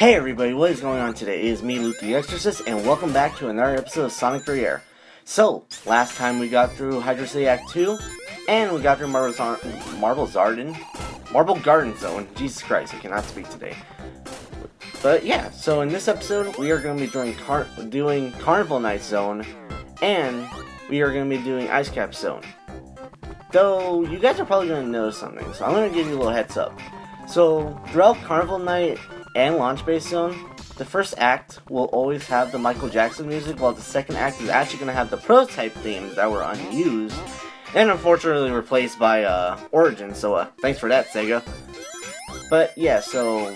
Hey everybody, what is going on today? It is me, Lute the Exorcist, and welcome back to another episode of Sonic A.I.R. So, last time we got through Hydro City Act 2, and we got through Marble Garden Zone. Jesus Christ, I cannot speak today. But yeah, so in this episode, we are going to be doing Carnival Night Zone, and we are going to be doing Ice Cap Zone. Though, you guys are probably going to notice something, so I'm going to give you a little heads up. So, throughout Carnival Night and Launch Base Zone, the first act will always have the Michael Jackson music, while the second act is actually going to have the prototype themes that were unused, and unfortunately replaced by Origin, so thanks for that, Sega. But yeah, so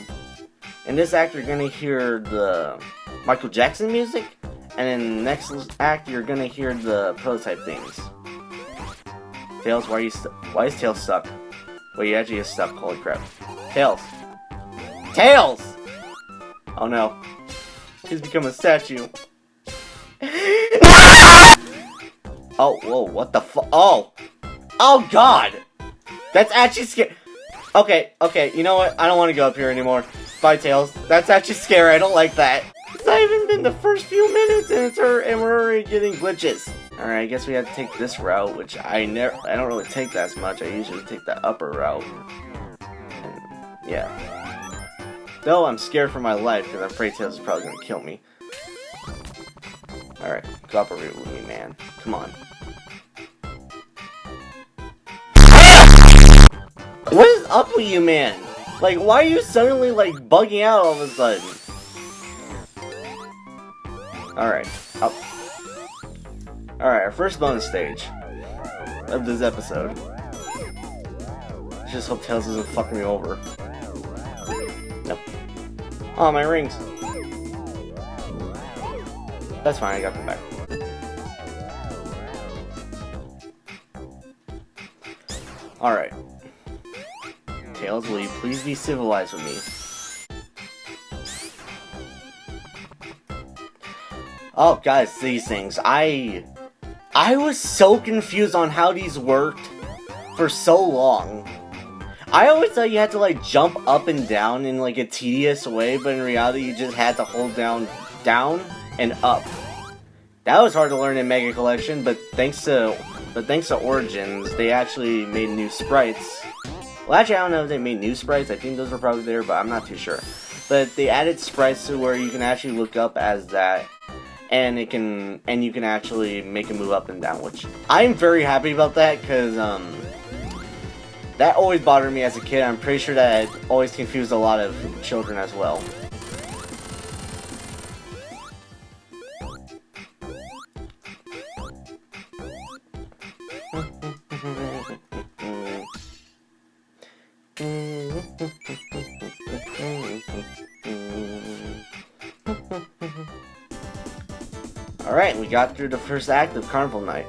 in this act you're going to hear the Michael Jackson music, and in the next act you're going to hear the prototype themes. Tails, why is Tails stuck? Wait, he actually is stuck, holy crap. Tails! Tails! Oh no. He's become a statue. Oh, whoa, what the fu- Oh! Oh god! That's actually scary. Okay, you know what? I don't want to go up here anymore. Bye, Tails. That's actually scary, I don't like that. It's not even been the first few minutes and we're already getting glitches. Alright, I guess we have to take this route, which I don't really take that as much. I usually take the upper route. And, yeah. Though I'm scared for my life, because I'm afraid Tails is probably going to kill me. Alright, cooperate with me, man. Come on. What is up with you, man? Like, why are you suddenly, like, bugging out all of a sudden? Alright, up. Alright, our first bonus stage of this episode. I just hope Tails isn't fucking me over. Nope. Oh, my rings. That's fine, I got them back. Alright. Tails, will you please be civilized with me? Oh, guys, these things. I was so confused on how these worked for so long. I always thought you had to, like, jump up and down in, like, a tedious way, but in reality you just had to hold down, and up. That was hard to learn in Mega Collection, but thanks to Origins, they actually made new sprites. Well, actually, I don't know if they made new sprites. I think those were probably there, but I'm not too sure. But they added sprites to where you can actually look up as that, and you can actually make it move up and down, which I'm very happy about that, because that always bothered me as a kid. I'm pretty sure that always confused a lot of children as well. Alright, we got through the first act of Carnival Night.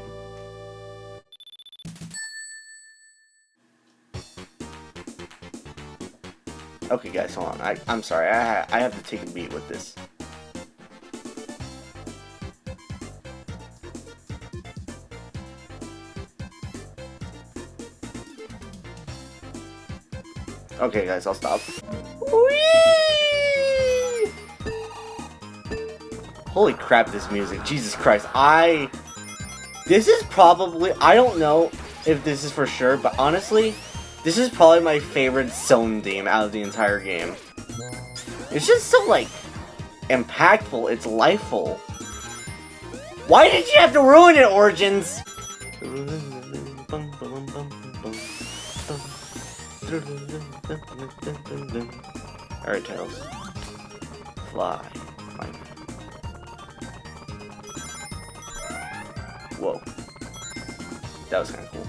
Okay guys, hold on. I'm sorry, I have to take a beat with this. Okay guys, I'll stop. Whee! Holy crap, this music. Jesus Christ. This is probably, I don't know if this is for sure, but honestly, this is probably my favorite zone theme out of the entire game. It's just so, like, impactful. It's lifeful. Why did you have to ruin it, Origins? Alright, Tails. Fly. Whoa. That was kind of cool.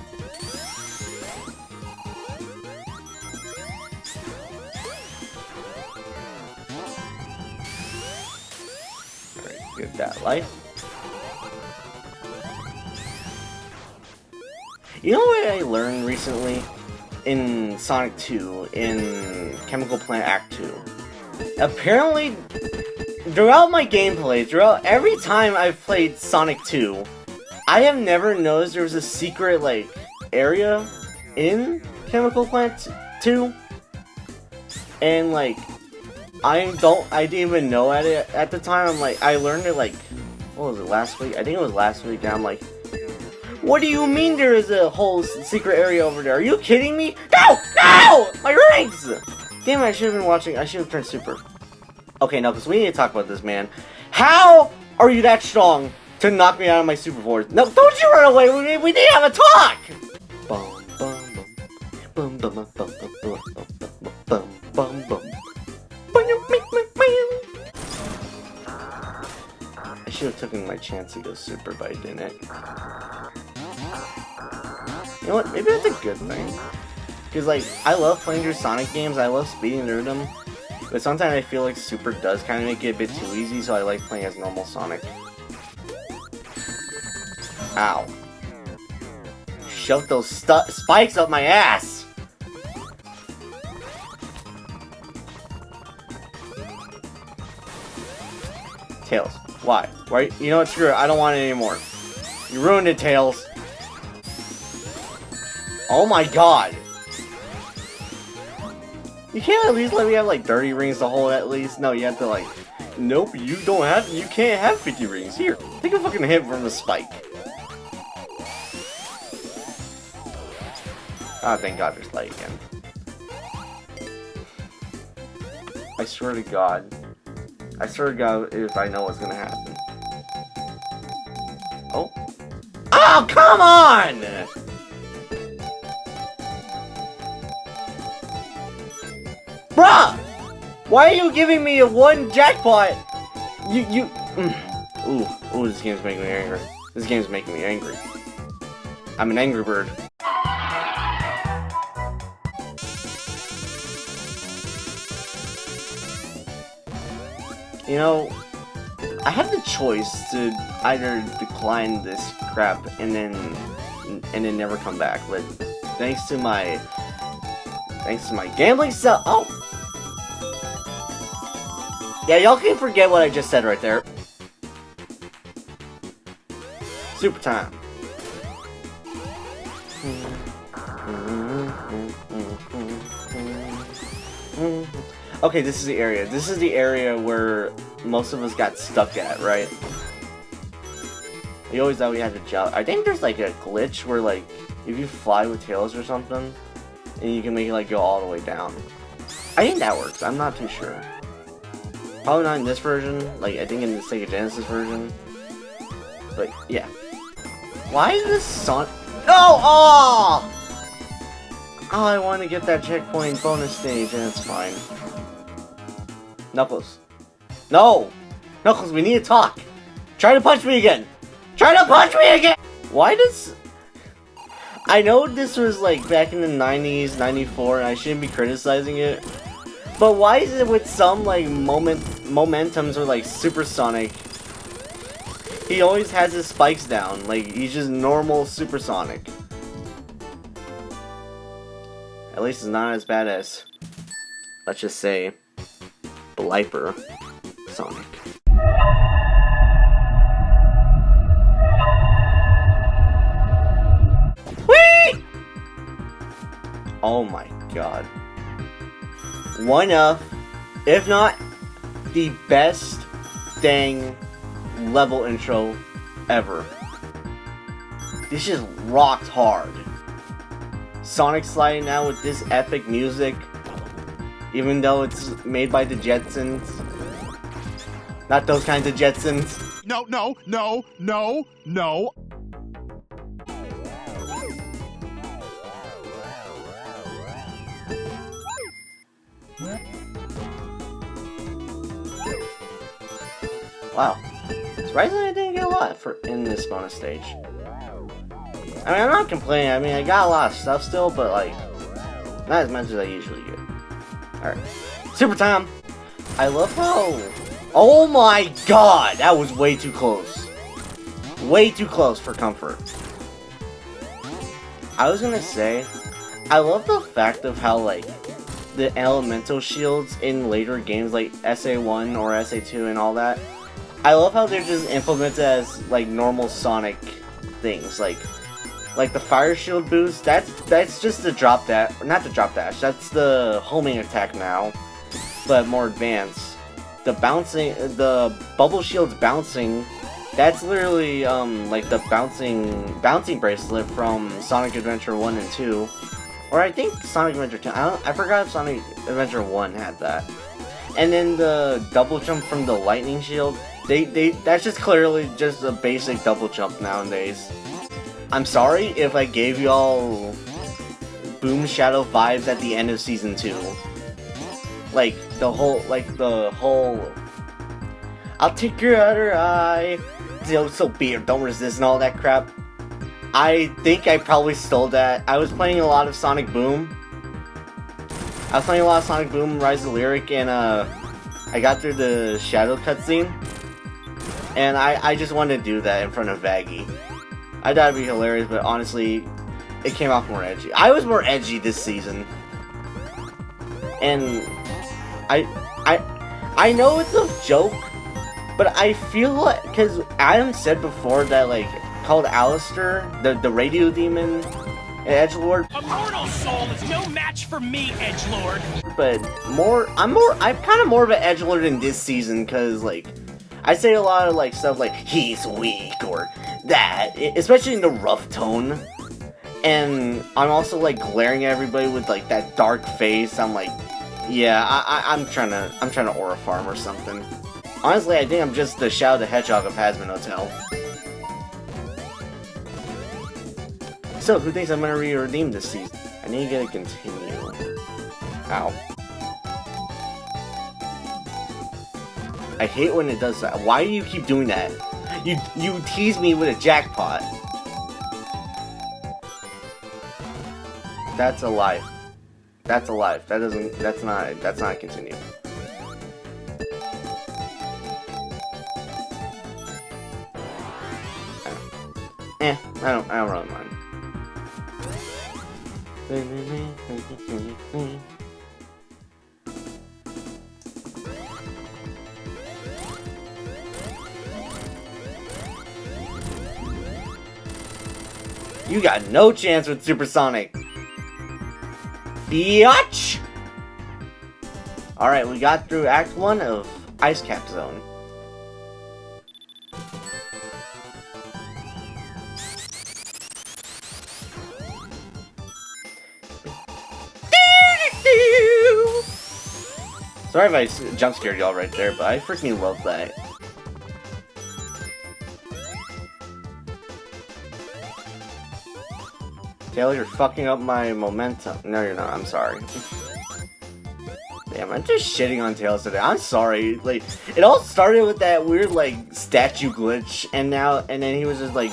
Alright, get that life. You know what I learned recently? In Sonic 2, in Chemical Plant Act 2. Apparently, throughout my gameplay, every time I've played Sonic 2, I have never noticed there was a secret, like, area in Chemical Plant 2. And, like, I didn't even know at the time. I'm like, I learned it like, what was it, last week? I think it was last week, and I'm like, what do you mean there is a whole secret area over there? Are you kidding me? No! No! My rings! Damn it, I should have been watching. I should have turned super. Okay, no, because we need to talk about this, man. How are you that strong to knock me out of my super force? No, don't you run away. We need to have a talk! Bum, bum, bum. Bum, bum, bum, bum, bum, bum, bum, bum. I should have taken my chance to go super, but I didn't. You know what? Maybe that's a good thing. Because, like, I love playing through Sonic games. I love speeding through them. But sometimes I feel like super does kind of make it a bit too easy, so I like playing as normal Sonic. Ow. Shove those spikes up my ass! Tails. Why? Why? You know what? Screw it. I don't want it anymore. You ruined it, Tails. Oh my god. You can't at least let me have like 30 rings to hold at least? No, you have to like... Nope, you can't have 50 rings. Here, take a fucking hit from the spike. Ah, thank god there's light again. I swear to god. I swear to god if I know what's gonna happen. Oh. Oh, come on! Bruh! Why are you giving me a one jackpot? Ooh, this game's making me angry. This game's making me angry. I'm an angry bird. You know, I have the choice to either decline this crap and then never come back, but thanks to my gambling stuff. Oh, yeah, y'all can forget what I just said right there. Super time. Okay, this is the area. This is the area where most of us got stuck at, right? We always thought we had to jump. I think there's like a glitch where like if you fly with Tails or something, and you can make it like go all the way down. I think that works. I'm not too sure. Probably not in this version. Like I think in the Sega Genesis version. But yeah. Why is this Sonic? Oh! Oh, I want to get that checkpoint bonus stage, and it's fine. Knuckles. No! Knuckles, we need to talk! Try to punch me again! Try to punch me again! Why does... I know this was like back in the 90s, 94, and I shouldn't be criticizing it. But why is it with some like momentums or like Supersonic, he always has his spikes down, like he's just normal Supersonic. At least it's not as bad as, let's just say, Bliper Sonic. Whee! Oh my god. One of, if not the best dang level intro ever. This just rocked hard. Sonic sliding out with this epic music, even though it's made by the Jetsons. Not those kinds of Jetsons. No, no, no, no, no. Wow. Surprisingly, I didn't get a lot in this bonus stage. I mean, I'm not complaining. I mean, I got a lot of stuff still, but like, not as much as I usually get. Alright. Super time! I love how... Oh my god! That was way too close. Way too close for comfort. I was gonna say, I love the fact of how, like, the elemental shields in later games, like SA1 or SA2 and all that, I love how they're just implemented as, like, normal Sonic things. Like the fire shield boost, that's just the drop dash, not the drop dash, that's the homing attack now. but more advanced. The bubble shield's bouncing. That's literally like the bouncing bracelet from Sonic Adventure 1 and 2. Or I think Sonic Adventure 2. I forgot if Sonic Adventure 1 had that. And then the double jump from the lightning shield. That's just clearly just a basic double jump nowadays. I'm sorry if I gave y'all Boom Shadow vibes at the end of Season 2. Like, the whole, I'll take your other eye, so be it, don't resist and all that crap. I think I probably stole that. I was playing a lot of Sonic Boom. Rise of the Lyric, and I got through the Shadow cutscene. And I just wanted to do that in front of Vaggie. I thought it'd be hilarious, but honestly, it came off more edgy. I was more edgy this season. And I know it's a joke, but I feel like, because Adam said before that, like, called Alistair, the radio demon, edgelord. A mortal soul is no match for me, edgelord. But I'm kind of more of an edgelord in this season, because, like, I say a lot of, like, stuff like, he's weak, or that, especially in the rough tone. And I'm also, like, glaring at everybody with, like, that dark face. I'm like, yeah, I'm trying to aura farm or something. Honestly, I think I'm just the Shadow the Hedgehog of Hazbin Hotel. So, who thinks I'm gonna redeem this season? I need to get a continue. Ow. I hate when it does that. Why do you keep doing that? You tease me with a jackpot. That's a life. That's a life. That's not a continue. I don't really mind. You got no chance with Supersonic. Biatch! Alright, we got through Act 1 of Ice Cap Zone. Sorry if I jump scared y'all right there, but I freaking love that. Taylor, you're fucking up my momentum. No, you're not. I'm sorry. Damn, I'm just shitting on Tails today. I'm sorry. Like, it all started with that weird, like, statue glitch, and then he was just, like,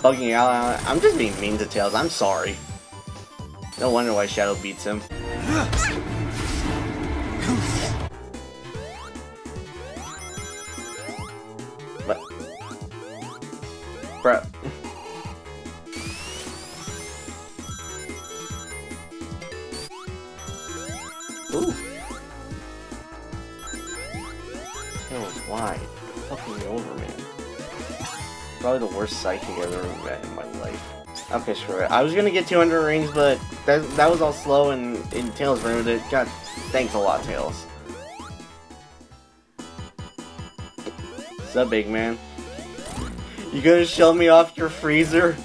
bugging out. I'm just being mean to Tails. I'm sorry. No wonder why Shadow beats him. But, bruh. Ooh. Tails, why? You're fucking me over, man. Probably the worst psychic I've ever met in my life. Okay, screw it. I was gonna get 200 rings, but that was all slow, and Tails ruined it. God, thanks a lot, Tails. What's up, big man? You gonna show me off your freezer?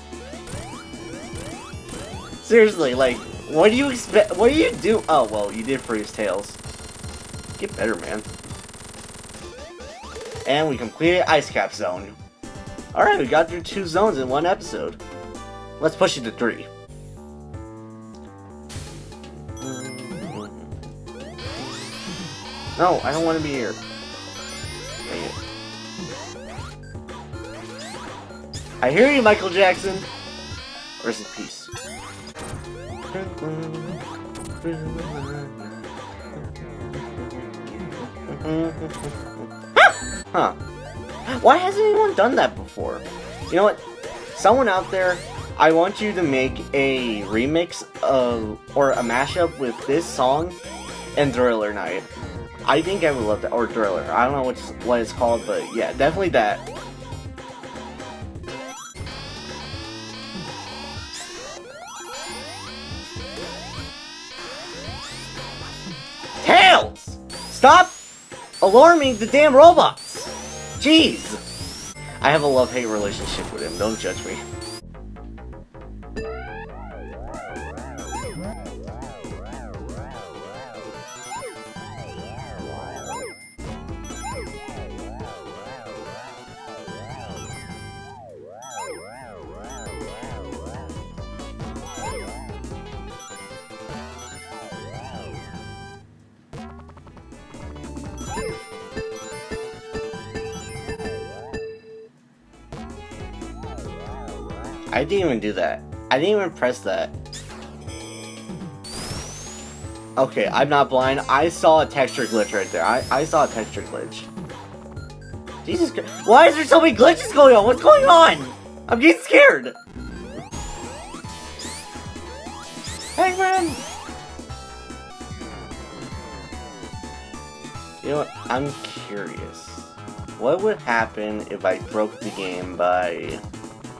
Seriously, like, what do you expect? What do you do? Oh, well, you did freeze Tails. Get better, man. And we completed Ice Cap Zone. Alright, we got through 2 zones in 1 episode. Let's push it to 3. No, I don't want to be here. Dang it. I hear you, Michael Jackson. Rest in peace. Huh. Why hasn't anyone done that before? You know what? Someone out there, I want you to make a remix of, or a mashup with this song and Thriller Night. I think I would love that. Or Thriller. I don't know what it's called, but yeah, definitely that. Tails! Stop alarming the damn robots! Jeez! I have a love-hate relationship with him, don't judge me. I didn't even do that. I didn't even press that. Okay, I'm not blind. I saw a texture glitch right there. I saw a texture glitch. Jesus Christ. Why is there so many glitches going on? What's going on? I'm getting scared. Hangman! You know what? I'm curious. What would happen if I broke the game by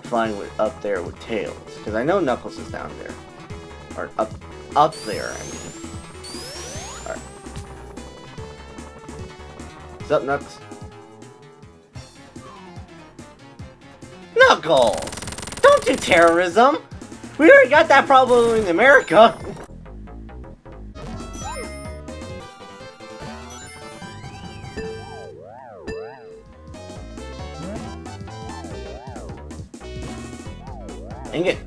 flying up there with Tails? Because I know Knuckles is down there. Or up there, I mean. Alright. What's up, Knuckles? Knuckles! Don't do terrorism! We already got that problem in America! Dang it.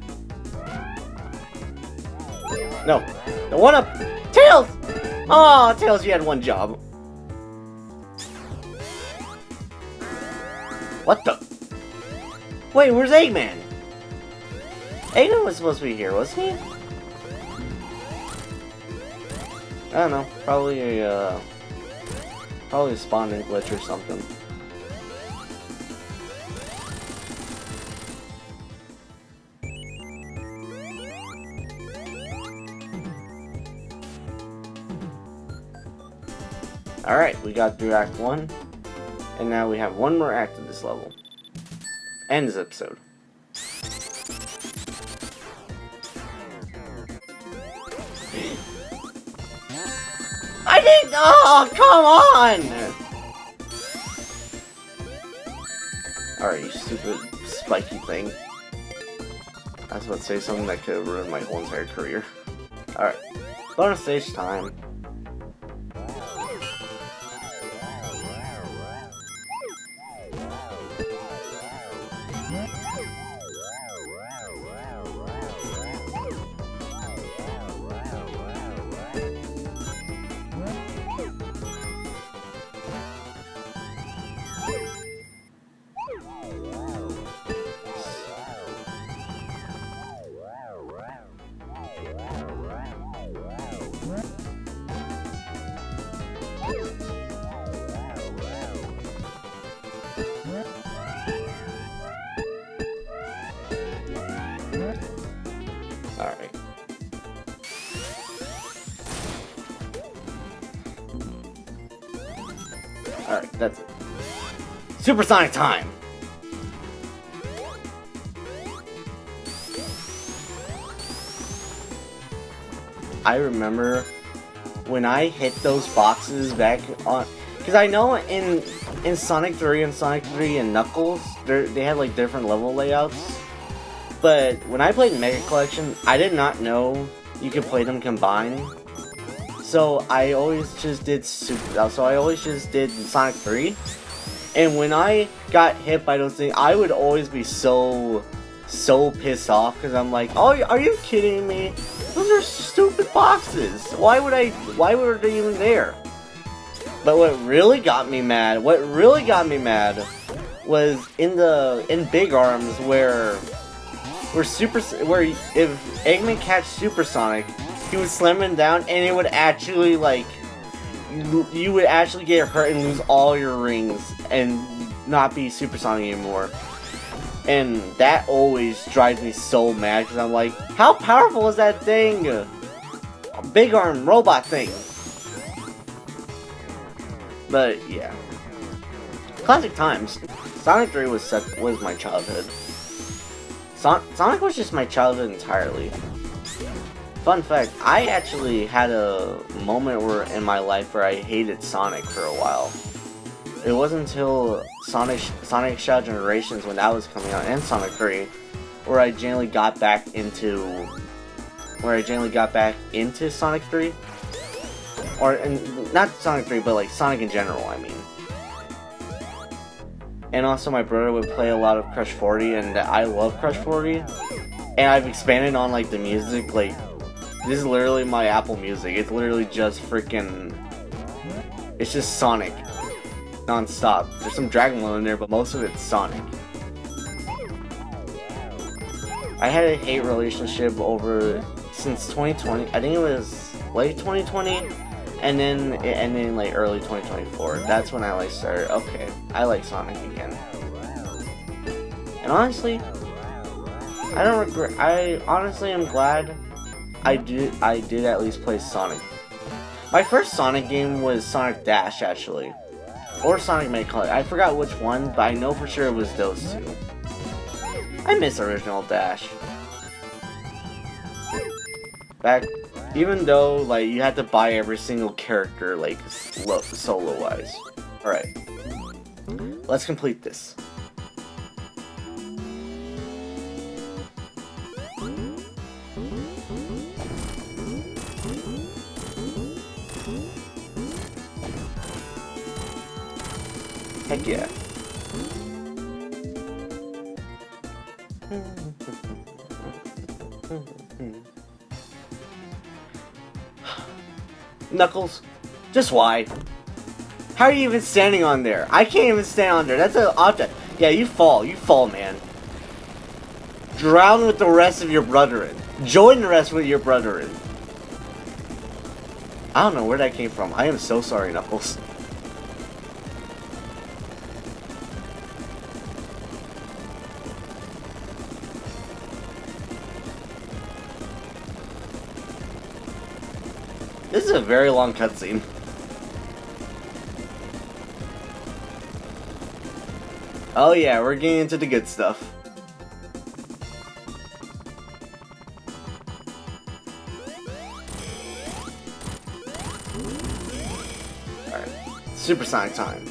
No. The one up! Tails! Aw, Tails, you had one job. What the? Wait, where's Eggman? Eggman was supposed to be here, wasn't he? I don't know. Probably a spawning glitch or something. Alright, we got through Act 1, and now we have one more act of this level. And this episode. I didn't- oh, come on! Alright, you stupid spiky thing. I was about to say something that could have ruined my whole entire career. Alright, bonus stage time. Alright. Alright, that's it. Supersonic time! I remember when I hit those boxes back on... Because I know in Sonic 3 and Knuckles, they had like different level layouts. But when I played Mega Collection, I did not know you could play them combined. So I always just did Sonic 3. And when I got hit by those things, I would always be so pissed off because I'm like, oh, are you kidding me? Those are stupid boxes. Why were they even there? But what really got me mad was in Big Arms where if Eggman catch Supersonic, he would slam him down and it would actually like you would actually get hurt and lose all your rings and not be Supersonic anymore. And that always drives me so mad because I'm like, how powerful is that thing? A big arm robot thing. But yeah, classic times. Sonic 3 was my childhood. Sonic was just my childhood entirely. Fun fact, I actually had a moment in my life where I hated Sonic for a while. It wasn't until Sonic Shadow Generations, when that was coming out, and Sonic 3, where I genuinely got back into Sonic 3. Not Sonic 3, but like Sonic in general, I mean. And also my brother would play a lot of Crush 40, and I love Crush 40. And I've expanded on like the music, like, this is literally my Apple Music. It's literally just freaking, it's just Sonic. Non-stop. There's some Dragon Ball in there, but most of it's Sonic. I had a hate relationship since 2020. I think it was late 2020, and then it ended in like early 2024. That's when I like started, okay, I like Sonic again. And honestly, I don't regret. I honestly am glad I did at least play Sonic. My first Sonic game was Sonic Dash, actually. Or Sonic Mega Color. I forgot which one, but I know for sure it was those two. I miss original Dash. Even though, like, you had to buy every single character, like, solo-wise. Alright. Let's complete this. Heck yeah. Knuckles, just why? How are you even standing on there? I can't even stand on there. That's an object. Yeah, you fall, man. Drown with the rest of your brethren. Join the rest with your brethren. I don't know where that came from. I am so sorry, Knuckles. This is a very long cutscene. Oh yeah, we're getting into the good stuff. Alright, Supersonic time.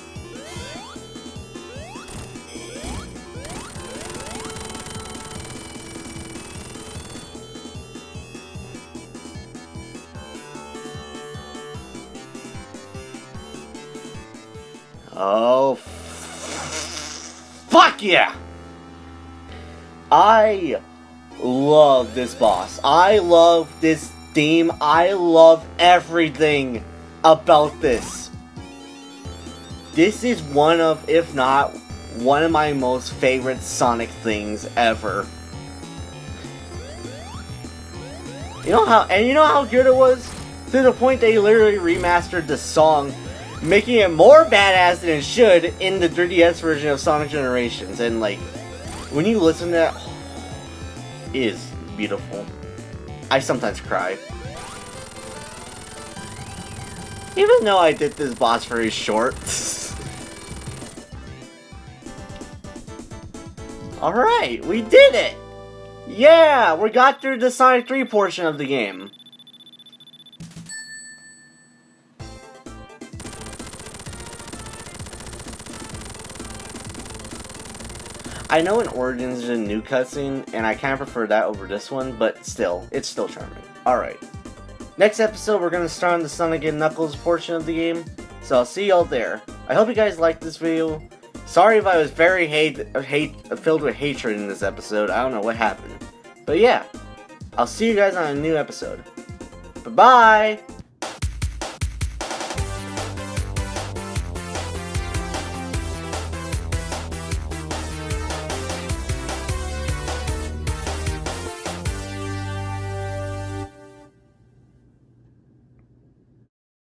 Oh, fuck yeah! I love this boss. I love this theme. I love everything about this. This is one of, if not, one of my most favorite Sonic things ever. You know how good it was? To the point they literally remastered the song, making it more badass than it should in the 3DS version of Sonic Generations. And like, when you listen to that, it is beautiful. I sometimes cry. Even though I did this boss very short. Alright, we did it! Yeah, we got through the Sonic 3 portion of the game. I know in Origins there's a new cutscene, and I kind of prefer that over this one, but still, it's still charming. Alright. Next episode, we're going to start on the Sonic and Knuckles portion of the game, so I'll see y'all there. I hope you guys liked this video. Sorry if I was very filled with hatred in this episode. I don't know what happened. But yeah, I'll see you guys on a new episode. Bye-bye!